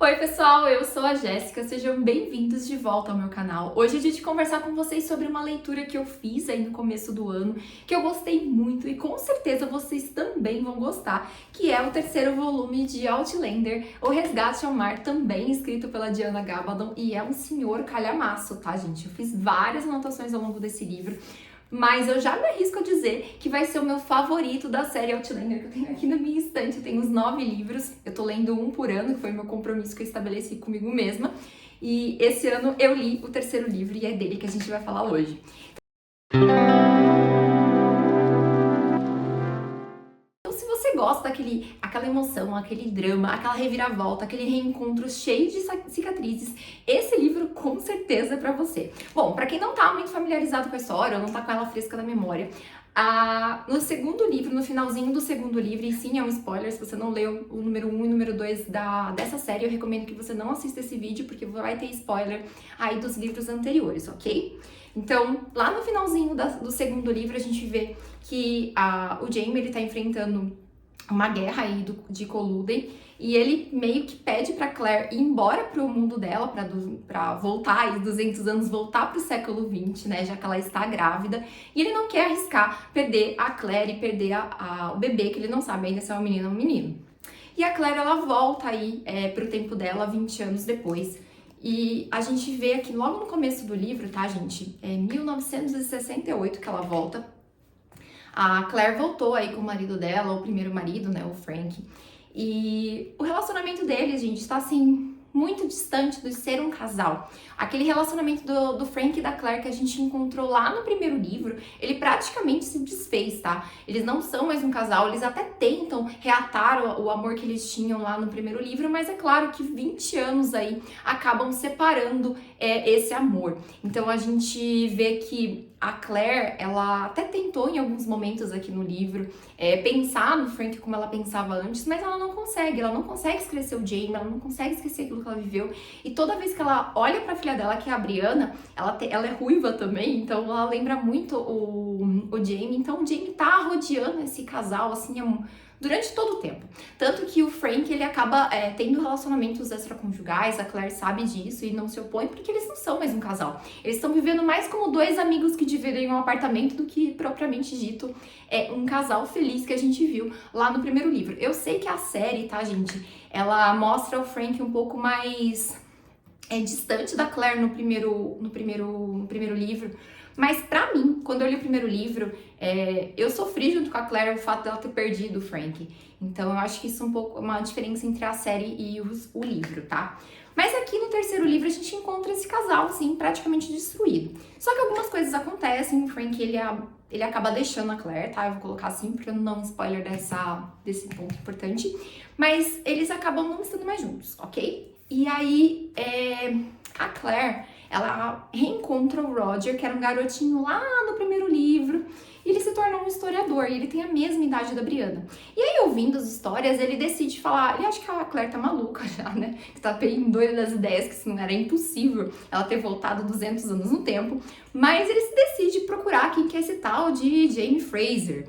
Oi pessoal, eu sou a Jéssica, sejam bem-vindos de volta ao meu canal. Hoje é dia de conversar com vocês sobre uma leitura que eu fiz aí no começo do ano, que eu gostei muito e com certeza vocês também vão gostar, que é o terceiro volume de Outlander, O Resgate ao Mar, também escrito pela Diana Gabaldon, e é um senhor calhamaço, tá gente? Eu fiz várias anotações ao longo desse livro, mas eu já me arrisco a dizer que vai ser o meu favorito da série Outlander, que eu tenho aqui na minha estante. Eu tenho uns 9 livros, eu tô lendo um por ano, que foi o meu compromisso que eu estabeleci comigo mesma. E esse ano eu li o terceiro livro e é dele que a gente vai falar hoje. Gosta aquela emoção, aquele drama, aquela reviravolta, aquele reencontro cheio de cicatrizes, esse livro com certeza é pra você. Bom, pra quem não tá muito familiarizado com a história, ou não tá com ela fresca na memória, no segundo livro, no finalzinho do segundo livro, e sim, é um spoiler, se você não leu o número 1 e o número 2 dessa série, eu recomendo que você não assista esse vídeo, porque vai ter spoiler aí dos livros anteriores, ok? Então, lá no finalzinho do segundo livro, a gente vê que o Jaime, ele tá enfrentando uma guerra aí de Coluden, e ele meio que pede pra Claire ir embora pro mundo dela, pra voltar aí 200 anos, voltar pro século 20, né, já que ela está grávida, e ele não quer arriscar perder a Claire e perder o bebê, que ele não sabe ainda se é uma menina ou um menino. E a Claire, ela volta aí pro tempo dela, 20 anos depois, e a gente vê aqui logo no começo do livro, tá, gente, é 1968 que ela volta. A Claire voltou aí com o marido dela, o primeiro marido, né, o Frank. E o relacionamento deles, gente, está assim, muito distante de ser um casal. Aquele relacionamento do Frank e da Claire que a gente encontrou lá no primeiro livro, ele praticamente se desfez, tá? Eles não são mais um casal, eles até tentam reatar o amor que eles tinham lá no primeiro livro, mas é claro que 20 anos aí acabam separando esse amor. Então a gente vê que a Claire, ela até tentou em alguns momentos aqui no livro pensar no Frank como ela pensava antes, mas ela não consegue esquecer o Jaime, ela não consegue esquecer aquilo que ela viveu, e toda vez que ela olha pra filha dela, que é a Brianna, ela é ruiva também, então ela lembra muito o Jaime, então o Jaime tá rodeando esse casal, assim, durante todo o tempo. Tanto que o Frank, ele acaba tendo relacionamentos extraconjugais, a Claire sabe disso e não se opõe, porque eles não são mais um casal. Eles estão vivendo mais como dois amigos que dividem um apartamento do que, propriamente dito, um casal feliz que a gente viu lá no primeiro livro. Eu sei que a série, tá, gente, ela mostra o Frank um pouco mais distante da Claire no primeiro livro, mas pra mim, quando eu li o primeiro livro, eu sofri junto com a Claire o fato dela ter perdido o Frank. Então eu acho que isso é um pouco uma diferença entre a série e o livro, tá? Mas aqui no terceiro livro a gente encontra esse casal, assim, praticamente destruído. Só que algumas coisas acontecem, o Frank, ele acaba deixando a Claire, tá? Eu vou colocar assim, porque eu não dar um spoiler desse ponto importante. Mas eles acabam não estando mais juntos, ok? E aí, a Claire, ela reencontra o Roger, que era um garotinho lá no primeiro livro, e ele se tornou um historiador, e ele tem a mesma idade da Brianna. E aí, ouvindo as histórias, ele decide falar, ele acha que a Claire tá maluca já, né? Que tá bem doida das ideias, que isso não era impossível ela ter voltado 200 anos no tempo. Mas ele se decide procurar quem que é esse tal de Jaime Fraser.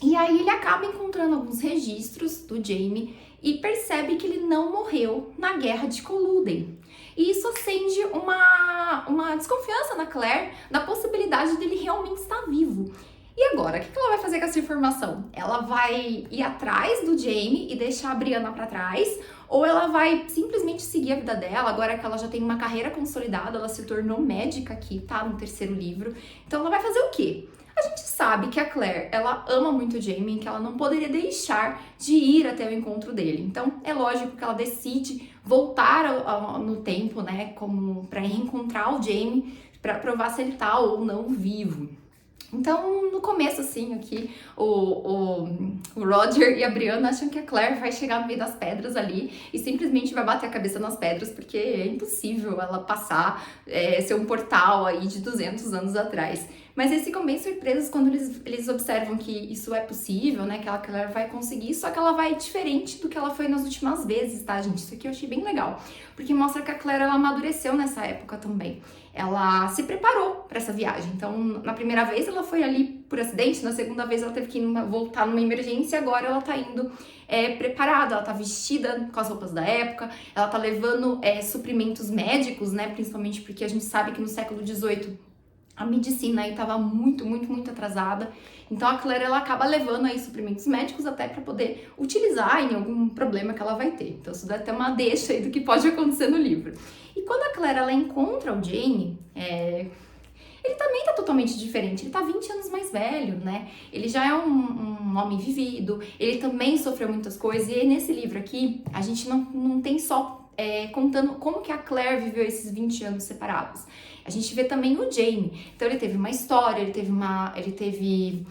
E aí ele acaba encontrando alguns registros do Jaime e percebe que ele não morreu na Guerra de Coluden. E isso acende uma desconfiança na Claire da possibilidade dele realmente estar vivo. E agora, o que ela vai fazer com essa informação? Ela vai ir atrás do Jaime e deixar a Brianna pra trás? Ou ela vai simplesmente seguir a vida dela, agora que ela já tem uma carreira consolidada, ela se tornou médica aqui, tá? No terceiro livro. Então ela vai fazer o quê? A gente sabe que a Claire, ela ama muito o Jaime e que ela não poderia deixar de ir até o encontro dele. Então, é lógico que ela decide voltar no tempo, né, como para reencontrar o Jaime, para provar se ele tá ou não vivo. Então, no começo, assim, aqui, o Roger e a Brianna acham que a Claire vai chegar no meio das pedras ali e simplesmente vai bater a cabeça nas pedras, porque é impossível ela passar, ser um portal aí de 200 anos atrás. Mas eles ficam bem surpresos quando eles observam que isso é possível, né? Que a Claire vai conseguir, só que ela vai diferente do que ela foi nas últimas vezes, tá, gente? Isso aqui eu achei bem legal, porque mostra que a Claire, ela amadureceu nessa época também. Ela se preparou para essa viagem. Então, na primeira vez ela foi ali por acidente, na segunda vez ela teve que voltar numa emergência e agora ela tá indo preparada, ela tá vestida com as roupas da época, ela tá levando suprimentos médicos, né? Principalmente porque a gente sabe que no século XVIII a medicina aí tava muito atrasada. Então a Claire, ela acaba levando aí suprimentos médicos até para poder utilizar em algum problema que ela vai ter. Então isso dá até uma deixa aí do que pode acontecer no livro. E quando a Claire, ela encontra o Jamie, ele também tá totalmente diferente, ele tá 20 anos mais velho, né? Ele já é um homem vivido, ele também sofreu muitas coisas, e nesse livro aqui, a gente não tem só contando como que a Claire viveu esses 20 anos separados. A gente vê também o Jamie. Então ele teve uma história, ele teve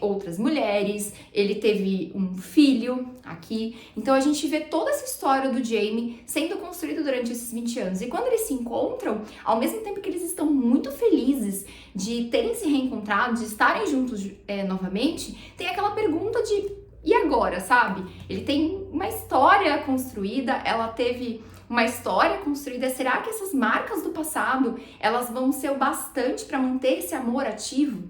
outras mulheres, ele teve um filho aqui. Então a gente vê toda essa história do Jamie sendo construída durante esses 20 anos. E quando eles se encontram, ao mesmo tempo que eles estão muito felizes de terem se reencontrado, de estarem juntos novamente, tem aquela pergunta de e agora, sabe? Ele tem uma história construída, ela teve uma história construída. Será que essas marcas do passado, elas vão ser o bastante para manter esse amor ativo?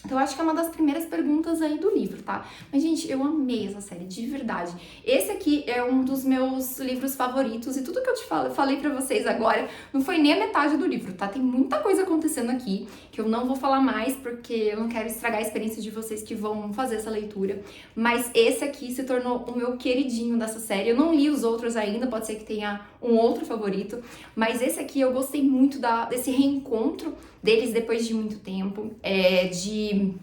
Então, eu acho que é uma das primeiras perguntas aí do livro, tá? Mas, gente, eu amei essa série, de verdade. Esse aqui é um dos meus livros favoritos e tudo que eu falei pra vocês agora não foi nem a metade do livro, tá? Tem muita coisa acontecendo aqui que eu não vou falar mais porque eu não quero estragar a experiência de vocês que vão fazer essa leitura. Mas esse aqui se tornou o meu queridinho dessa série. Eu não li os outros ainda, pode ser que tenha um outro favorito, mas esse aqui eu gostei muito desse reencontro deles depois de muito tempo, de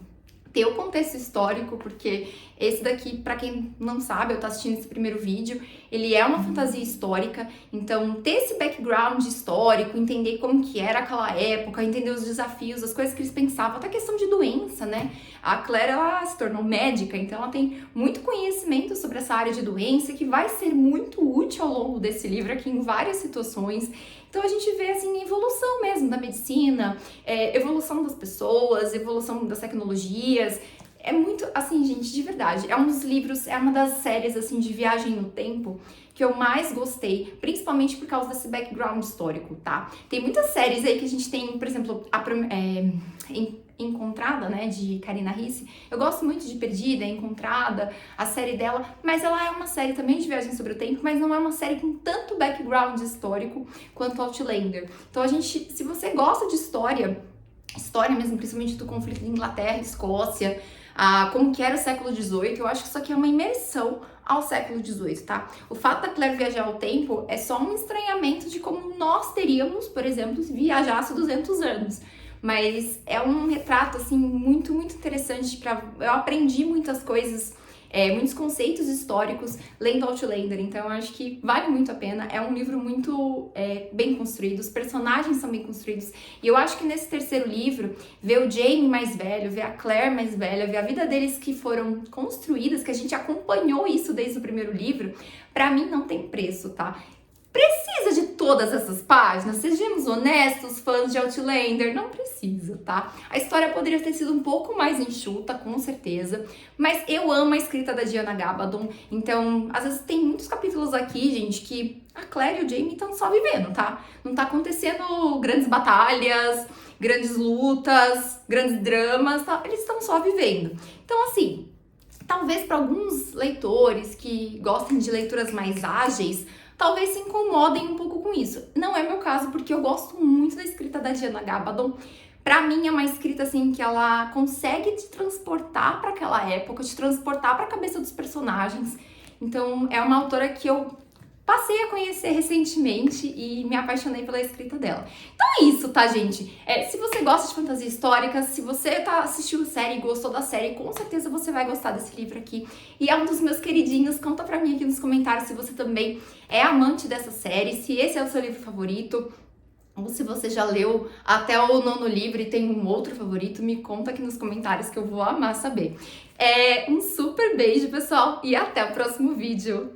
ter o contexto histórico, porque esse daqui, pra quem não sabe, eu tô assistindo esse primeiro vídeo, ele é uma fantasia histórica, então ter esse background histórico, entender como que era aquela época, entender os desafios, as coisas que eles pensavam, até a questão de doença, né? A Claire, ela se tornou médica, então ela tem muito conhecimento sobre essa área de doença, que vai ser muito útil ao longo desse livro aqui em várias situações. Então a gente vê assim evolução mesmo da medicina, evolução das pessoas, evolução das tecnologias. É muito, assim, gente, de verdade, é um dos livros, é uma das séries, assim, de viagem no tempo que eu mais gostei, principalmente por causa desse background histórico, tá? Tem muitas séries aí que a gente tem, por exemplo, Encontrada, né, de Karina Ricci. Eu gosto muito de Perdida, Encontrada, a série dela, mas ela é uma série também de viagem sobre o tempo, mas não é uma série com tanto background histórico quanto Outlander. Então a gente, se você gosta de história mesmo, principalmente do conflito de Inglaterra e Escócia, como que era o século XVIII, eu acho que isso aqui é uma imersão ao século XVIII, tá? O fato da Claire viajar ao tempo é só um estranhamento de como nós teríamos, por exemplo, se viajasse 200 anos. Mas é um retrato, assim, muito interessante. Eu aprendi muitas coisas, muitos conceitos históricos lendo Outlander, então eu acho que vale muito a pena. É um livro muito bem construído, os personagens são bem construídos, e eu acho que nesse terceiro livro, ver o Jamie mais velho, ver a Claire mais velha, ver a vida deles que foram construídas, que a gente acompanhou isso desde o primeiro livro, pra mim não tem preço, tá? Precisa de todas essas páginas? Sejamos honestos, fãs de Outlander, não precisa, tá? A história poderia ter sido um pouco mais enxuta, com certeza, mas eu amo a escrita da Diana Gabaldon, então, às vezes tem muitos capítulos aqui, gente, que a Claire e o Jamie estão só vivendo, tá? Não tá acontecendo grandes batalhas, grandes lutas, grandes dramas, tá? Eles estão só vivendo. Então, assim, talvez para alguns leitores que gostem de leituras mais ágeis, talvez se incomodem um pouco com isso. Não é meu caso, porque eu gosto muito da escrita da Diana Gabaldon. Pra mim é uma escrita assim que ela consegue te transportar para aquela época, te transportar para a cabeça dos personagens. Então é uma autora que eu passei a conhecer recentemente e me apaixonei pela escrita dela. Então é isso, tá, gente? Se você gosta de fantasia histórica, se você assistiu a série e gostou da série, com certeza você vai gostar desse livro aqui. E é um dos meus queridinhos. Conta pra mim aqui nos comentários se você também é amante dessa série, se esse é o seu livro favorito, ou se você já leu até o 9º livro e tem um outro favorito, me conta aqui nos comentários que eu vou amar saber. Um super beijo, pessoal, e até o próximo vídeo!